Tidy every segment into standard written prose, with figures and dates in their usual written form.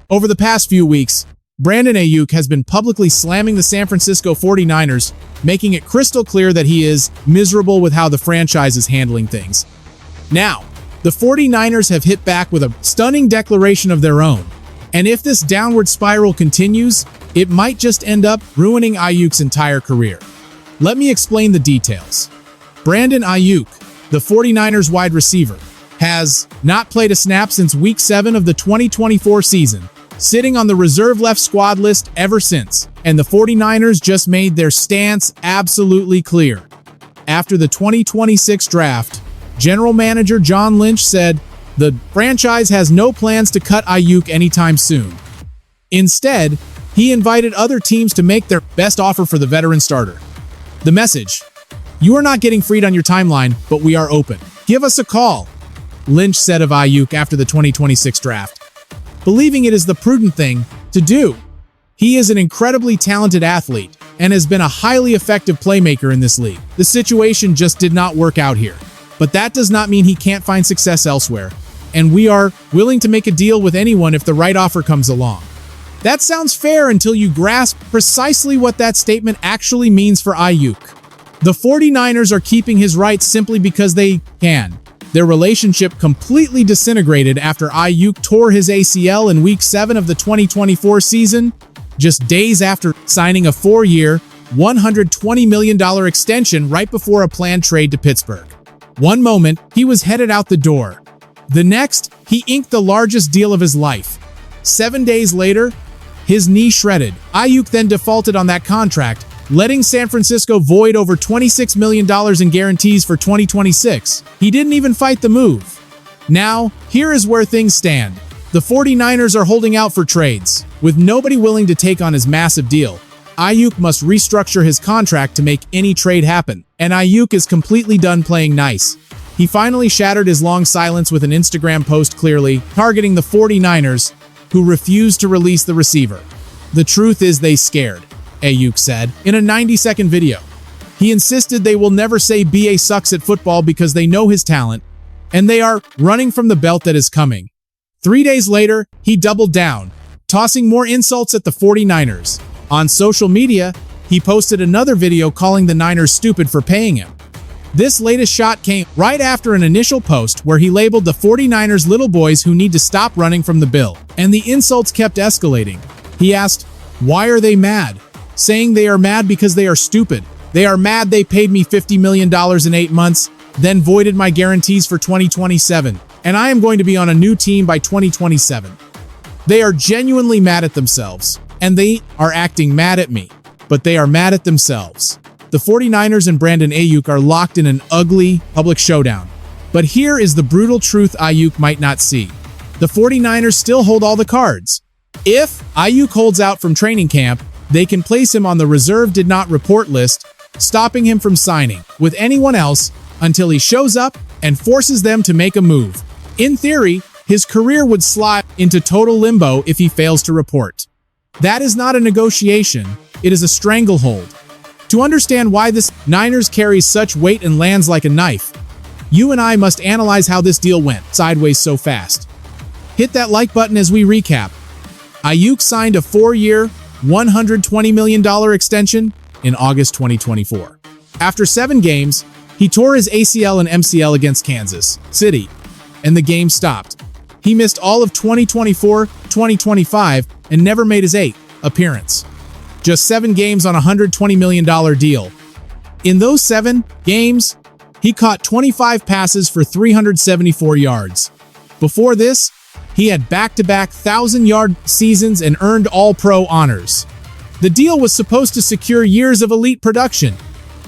Over the past few weeks, Brandon Aiyuk has been publicly slamming the San Francisco 49ers, making it crystal clear that he is miserable with how the franchise is handling things. Now, the 49ers have hit back with a stunning declaration of their own, and if this downward spiral continues, it might just end up ruining Aiyuk's entire career. Let me explain the details. Brandon Aiyuk, the 49ers wide receiver, has not played a snap since Week 7 of the 2024 season, sitting on the reserve left squad list ever since, and the 49ers just made their stance absolutely clear. After the 2026 draft, General Manager John Lynch said, "The franchise has no plans to cut Aiyuk anytime soon." Instead, he invited other teams to make their best offer for the veteran starter. The message: "You are not getting freed on your timeline, but we are open. Give us a call," Lynch said of Aiyuk after the 2026 draft, believing it is the prudent thing to do. He is an incredibly talented athlete and has been a highly effective playmaker in this league. The situation just did not work out here. But that does not mean he can't find success elsewhere, and we are willing to make a deal with anyone if the right offer comes along. That sounds fair until you grasp precisely what that statement actually means for Aiyuk. The 49ers are keeping his rights simply because they can. Their relationship completely disintegrated after Aiyuk tore his ACL in Week 7 of the 2024 season, just days after signing a 4-year, $120 million extension right before a planned trade to Pittsburgh. One moment, he was headed out the door. The next, he inked the largest deal of his life. 7 days later, his knee shredded. Aiyuk then defaulted on that contract, letting San Francisco void over $26 million in guarantees for 2026. He didn't even fight the move. Now, here is where things stand. The 49ers are holding out for trades. With nobody willing to take on his massive deal, Aiyuk must restructure his contract to make any trade happen. And Aiyuk is completely done playing nice. He finally shattered his long silence with an Instagram post clearly targeting the 49ers, who refused to release the receiver. "The truth is they scared," Aiyuk said in a 90-second video. He insisted they will never say BA sucks at football because they know his talent, and they are running from the belt that is coming. 3 days later, he doubled down, tossing more insults at the 49ers. On social media, he posted another video calling the Niners stupid for paying him. This latest shot came right after an initial post where he labeled the 49ers little boys who need to stop running from the bill, and the insults kept escalating. He asked, "Why are they mad?" Saying they are mad because they are stupid. They are mad they paid me $50 million in 8 months, then voided my guarantees for 2027, and I am going to be on a new team by 2027. They are genuinely mad at themselves, and they are acting mad at me, but they are mad at themselves. The 49ers and Brandon Aiyuk are locked in an ugly public showdown. But here is the brutal truth Aiyuk might not see. The 49ers still hold all the cards. If Aiyuk holds out from training camp, they can place him on the reserve did not report list, stopping him from signing with anyone else until he shows up and forces them to make a move. In theory, his career would slide into total limbo if he fails to report. That is not a negotiation, it is a stranglehold. To understand why this Niners carries such weight and lands like a knife, you and I must analyze how this deal went sideways so fast. Hit that like button as we recap. Aiyuk signed a 4-year, $120 million extension in August 2024. After 7 games, he tore his ACL and MCL against Kansas City, and the game stopped. He missed all of 2024-2025 and never made his 8th appearance. Just 7 games on a $120 million deal. In those 7 games, he caught 25 passes for 374 yards. Before this, he had back-to-back 1,000-yard seasons and earned All-Pro honors. The deal was supposed to secure years of elite production.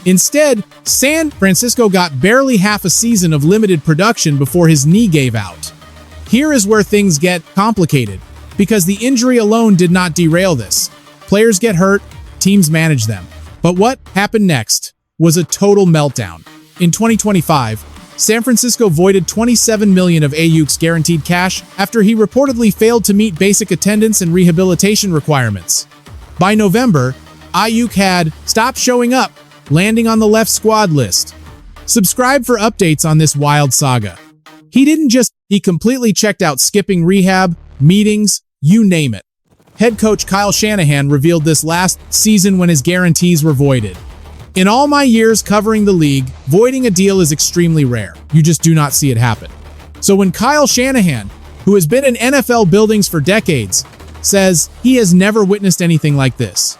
Instead, San Francisco got barely half a season of limited production before his knee gave out. Here is where things get complicated, because the injury alone did not derail this. Players get hurt, teams manage them. But what happened next was a total meltdown. In 2025, San Francisco voided $27 million of Aiyuk's guaranteed cash after he reportedly failed to meet basic attendance and rehabilitation requirements. By November, Aiyuk had stopped showing up, landing on the left squad list. Subscribe for updates on this wild saga. He completely checked out, skipping rehab, meetings, You name it. Head coach Kyle Shanahan revealed this last season when his guarantees were voided. In all my years covering the league, voiding a deal is extremely rare. You just do not see it happen. So when Kyle Shanahan, who has been in NFL buildings for decades, says he has never witnessed anything like this,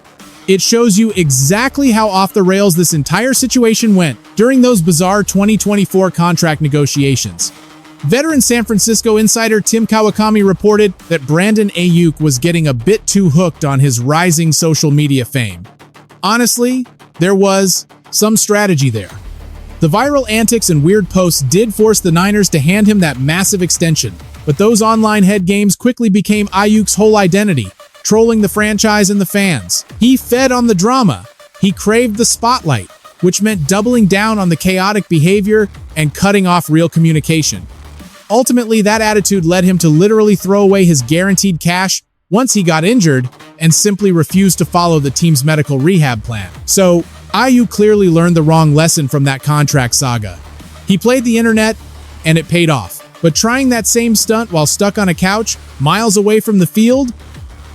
it shows you exactly how off the rails this entire situation went during those bizarre 2024 contract negotiations. Veteran San Francisco insider Tim Kawakami reported that Brandon Aiyuk was getting a bit too hooked on his rising social media fame. Honestly, there was some strategy there. The viral antics and weird posts did force the Niners to hand him that massive extension, but those online head games quickly became Aiyuk's whole identity, trolling the franchise and the fans. He fed on the drama. He craved the spotlight, which meant doubling down on the chaotic behavior and cutting off real communication. Ultimately, that attitude led him to literally throw away his guaranteed cash once he got injured and simply refused to follow the team's medical rehab plan. So, Aiyuk clearly learned the wrong lesson from that contract saga. He played the internet, and it paid off. But trying that same stunt while stuck on a couch, miles away from the field,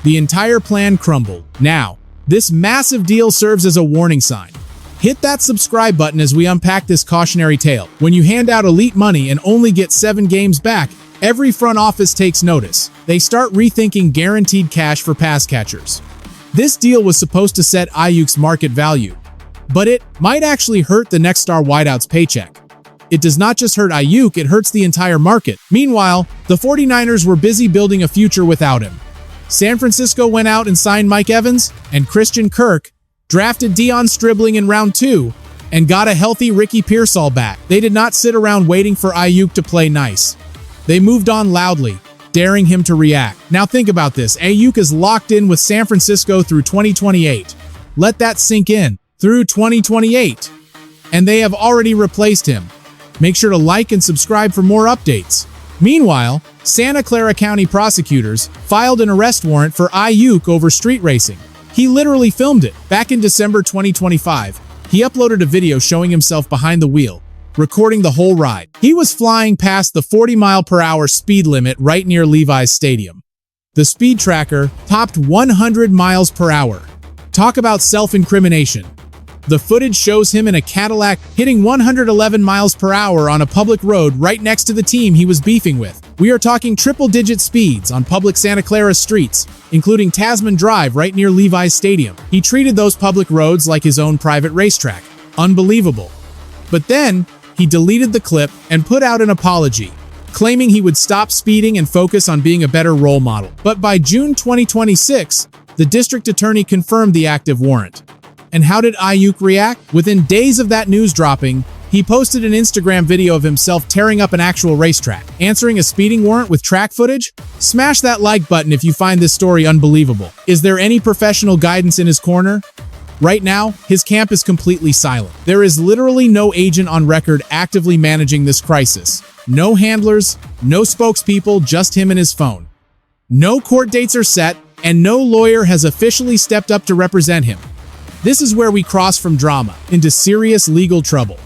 the entire plan crumbled. Now, this massive deal serves as a warning sign. Hit that subscribe button as we unpack this cautionary tale. When you hand out elite money and only get 7 games back, every front office takes notice. They start rethinking guaranteed cash for pass catchers. This deal was supposed to set Aiyuk's market value, but it might actually hurt the next star wideout's paycheck. It does not just hurt Aiyuk, it hurts the entire market. Meanwhile, the 49ers were busy building a future without him. San Francisco went out and signed Mike Evans and Christian Kirk, drafted Deion Stribling in round 2, and got a healthy Ricky Pearsall back. They did not sit around waiting for Aiyuk to play nice. They moved on loudly, daring him to react. Now think about this. Aiyuk is locked in with San Francisco through 2028. Let that sink in. Through 2028. And they have already replaced him. Make sure to like and subscribe for more updates. Meanwhile, Santa Clara County prosecutors filed an arrest warrant for Aiyuk over street racing. He literally filmed it. Back in December 2025, he uploaded a video showing himself behind the wheel, recording the whole ride. He was flying past the 40-mile-per-hour speed limit right near Levi's Stadium. The speed tracker topped 100 miles per hour. Talk about self-incrimination. The footage shows him in a Cadillac hitting 111 miles per hour on a public road right next to the team he was beefing with. We are talking triple-digit speeds on public Santa Clara streets, including Tasman Drive right near Levi's Stadium. He treated those public roads like his own private racetrack. Unbelievable. But then, he deleted the clip and put out an apology, claiming he would stop speeding and focus on being a better role model. But by June 2026, the district attorney confirmed the active warrant. And how did Aiyuk react? Within days of that news dropping, he posted an Instagram video of himself tearing up an actual racetrack. Answering a speeding warrant with track footage? Smash that like button if you find this story unbelievable. Is there any professional guidance in his corner? Right now, his camp is completely silent. There is literally no agent on record actively managing this crisis. No handlers, no spokespeople, just him and his phone. No court dates are set, and no lawyer has officially stepped up to represent him. This is where we cross from drama into serious legal trouble.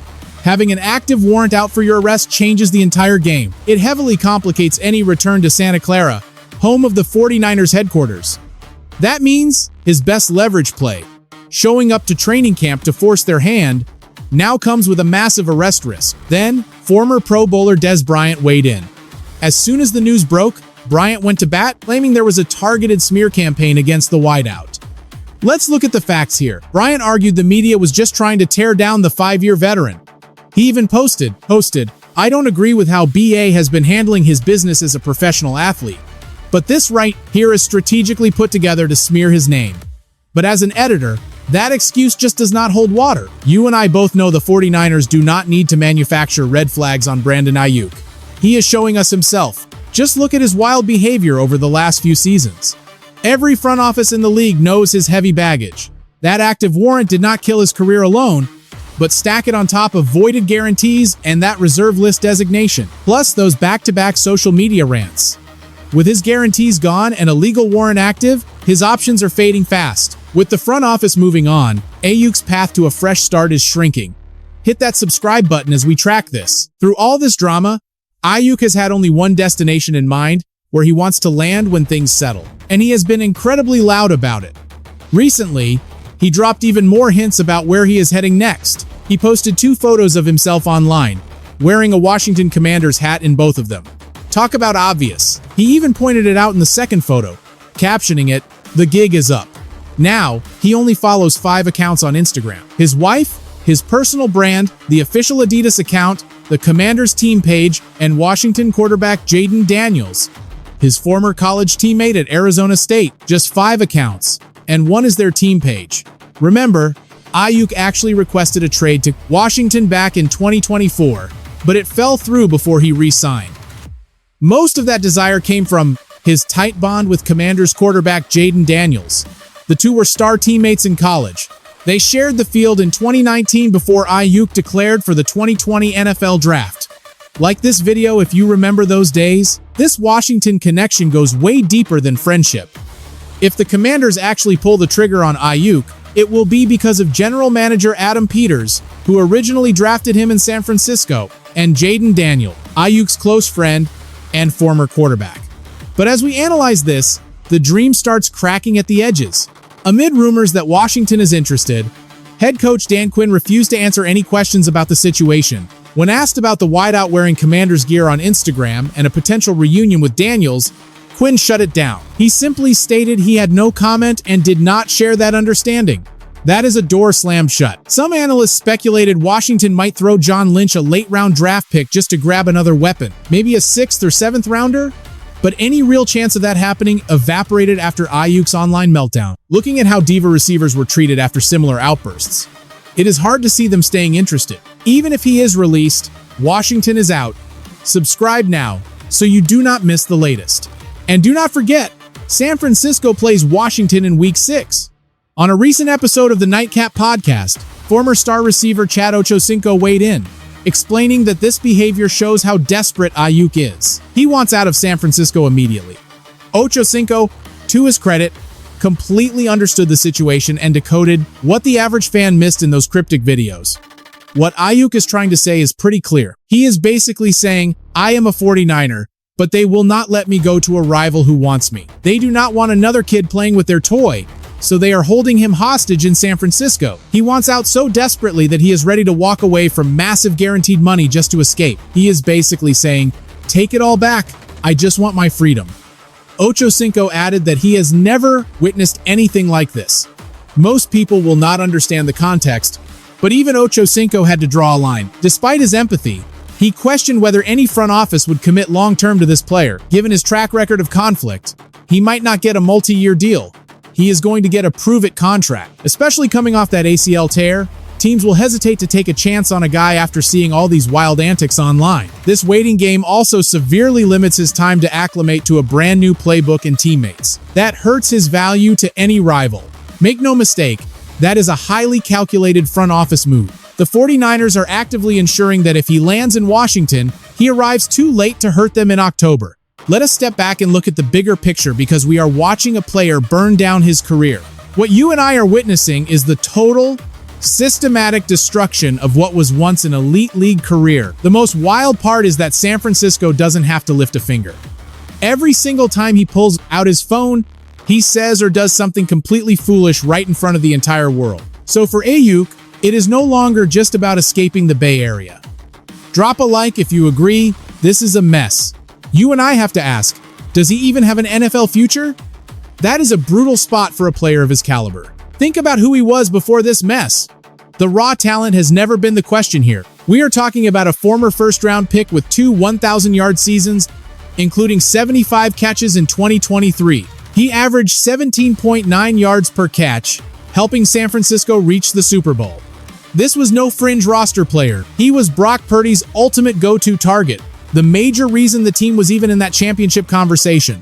Having an active warrant out for your arrest changes the entire game. It heavily complicates any return to Santa Clara, home of the 49ers headquarters. That means his best leverage play, showing up to training camp to force their hand, now comes with a massive arrest risk. Then, former Pro Bowler Dez Bryant weighed in. As soon as the news broke, Bryant went to bat, claiming there was a targeted smear campaign against the wideout. Let's look at the facts here. Bryant argued the media was just trying to tear down the 5-year veteran. He even posted, "I don't agree with how BA has been handling his business as a professional athlete, but this right here is strategically put together to smear his name." But as an editor, that excuse just does not hold water. You and I both know the 49ers do not need to manufacture red flags on Brandon Aiyuk. He is showing us himself. Just look at his wild behavior over the last few seasons. Every front office in the league knows his heavy baggage. That active warrant did not kill his career alone, but stack it on top of voided guarantees and that reserve list designation, plus those back-to-back social media rants. With his guarantees gone and a legal warrant active, his options are fading fast. With the front office moving on, Aiyuk's path to a fresh start is shrinking. Hit that subscribe button as we track this. Through all this drama, Aiyuk has had only one destination in mind: where he wants to land when things settle, and he has been incredibly loud about it. Recently, he dropped even more hints about where he is heading next. He posted 2 photos of himself online, wearing a Washington Commanders hat in both of them. Talk about obvious. He even pointed it out in the second photo, captioning it, "The gig is up." Now, he only follows 5 accounts on Instagram. His wife, his personal brand, the official Adidas account, the Commanders team page, and Washington quarterback Jaden Daniels, his former college teammate at Arizona State. Just 5 accounts, and 1 is their team page. Remember, Aiyuk actually requested a trade to Washington back in 2024, but it fell through before he re-signed. Most of that desire came from his tight bond with Commanders quarterback Jaden Daniels. The two were star teammates in college. They shared the field in 2019 before Aiyuk declared for the 2020 NFL Draft. Like this video if you remember those days, this Washington connection goes way deeper than friendship. If the Commanders actually pull the trigger on Aiyuk, it will be because of general manager Adam Peters, who originally drafted him in San Francisco, and Jaden Daniels, Aiyuk's close friend and former quarterback. But as we analyze this, the dream starts cracking at the edges. Amid rumors that Washington is interested, head coach Dan Quinn refused to answer any questions about the situation. When asked about the wideout wearing Commanders gear on Instagram and a potential reunion with Daniels, Quinn shut it down. He simply stated he had no comment and did not share that understanding. That is a door slammed shut. Some analysts speculated Washington might throw John Lynch a late-round draft pick just to grab another weapon, maybe a 6th or 7th rounder? But any real chance of that happening evaporated after Aiyuk's online meltdown. Looking at how diva receivers were treated after similar outbursts, it is hard to see them staying interested. Even if he is released, Washington is out. Subscribe now so you do not miss the latest. And do not forget, San Francisco plays Washington in Week 6. On a recent episode of the Nightcap podcast, former star receiver Chad Ochocinco weighed in, explaining that this behavior shows how desperate Aiyuk is. He wants out of San Francisco immediately. Ochocinco, to his credit, completely understood the situation and decoded what the average fan missed in those cryptic videos. What Aiyuk is trying to say is pretty clear. He is basically saying, I am a 49er, but they will not let me go to a rival who wants me. They do not want another kid playing with their toy, so they are holding him hostage in San Francisco. He wants out so desperately that he is ready to walk away from massive guaranteed money just to escape. He is basically saying, take it all back, I just want my freedom. Ochocinco added that he has never witnessed anything like this. Most people will not understand the context, but even Ochocinco had to draw a line. Despite his empathy, he questioned whether any front office would commit long-term to this player. Given his track record of conflict, he might not get a multi-year deal. He is going to get a prove-it contract. Especially coming off that ACL tear, teams will hesitate to take a chance on a guy after seeing all these wild antics online. This waiting game also severely limits his time to acclimate to a brand new playbook and teammates. That hurts his value to any rival. Make no mistake, that is a highly calculated front office move. The 49ers are actively ensuring that if he lands in Washington, he arrives too late to hurt them in October. Let us step back and look at the bigger picture because we are watching a player burn down his career. What you and I are witnessing is the total, systematic destruction of what was once an elite league career. The most wild part is that San Francisco doesn't have to lift a finger. Every single time he pulls out his phone, he says or does something completely foolish right in front of the entire world. So for Aiyuk, it is no longer just about escaping the Bay Area. Drop a like if you agree, this is a mess. You and I have to ask, does he even have an NFL future? That is a brutal spot for a player of his caliber. Think about who he was before this mess. The raw talent has never been the question here. We are talking about a former first-round pick with 2 1,000-yard seasons, including 75 catches in 2023. He averaged 17.9 yards per catch, helping San Francisco reach the Super Bowl. This was no fringe roster player. He was Brock Purdy's ultimate go-to target, the major reason the team was even in that championship conversation.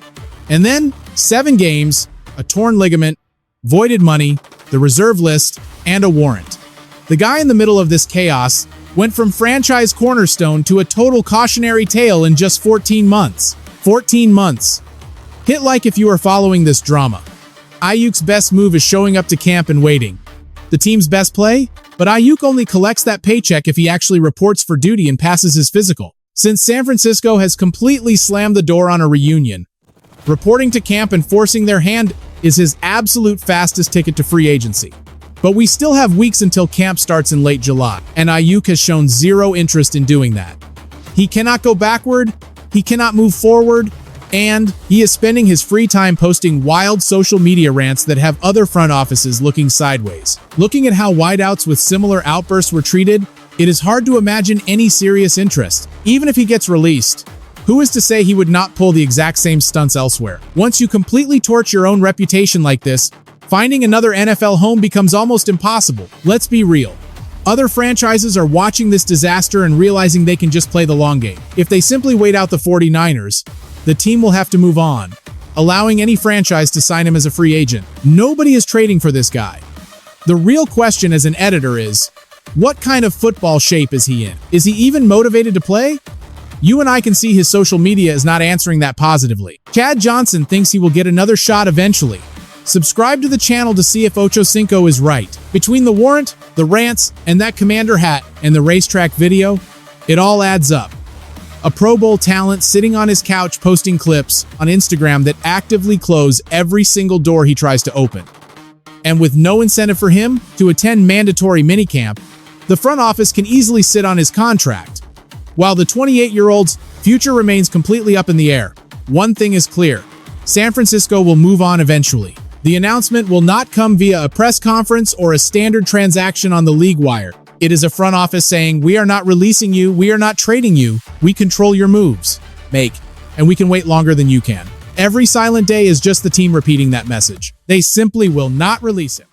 And then, 7 games, a torn ligament, voided money, the reserve list, and a warrant. The guy in the middle of this chaos went from franchise cornerstone to a total cautionary tale in just 14 months. 14 months. Hit like if you are following this drama. Aiyuk's best move is showing up to camp and waiting. The team's best play? But Aiyuk only collects that paycheck if he actually reports for duty and passes his physical. Since San Francisco has completely slammed the door on a reunion, Reporting to camp and forcing their hand is his absolute fastest ticket to free agency. But we still have weeks until camp starts in late July, and Aiyuk has shown zero interest in doing that. He cannot go backward, he cannot move forward, and he is spending his free time posting wild social media rants that have other front offices looking sideways. Looking at how wideouts with similar outbursts were treated, it is hard to imagine any serious interest. Even if he gets released, who is to say he would not pull the exact same stunts elsewhere? Once you completely torch your own reputation like this, finding another NFL home becomes almost impossible. Let's be real. Other franchises are watching this disaster and realizing they can just play the long game. If they simply wait out the 49ers, the team will have to move on, allowing any franchise to sign him as a free agent. Nobody is trading for this guy. The real question as an editor is, what kind of football shape is he in? Is he even motivated to play? You and I can see his social media is not answering that positively. Chad Johnson thinks he will get another shot eventually. Subscribe to the channel to see if Ocho Cinco is right. Between the warrant, the rants, and that commander hat, and the racetrack video, it all adds up. A Pro Bowl talent sitting on his couch posting clips on Instagram that actively close every single door he tries to open. And with no incentive for him to attend mandatory minicamp, the front office can easily sit on his contract. While the 28-year-old's future remains completely up in the air, one thing is clear: San Francisco will move on eventually. The announcement will not come via a press conference or a standard transaction on the league wire. It is a front office saying, "We are not releasing you, we are not trading you, we control your moves. Make, and we can wait longer than you can." Every silent day is just the team repeating that message. They simply will not release him.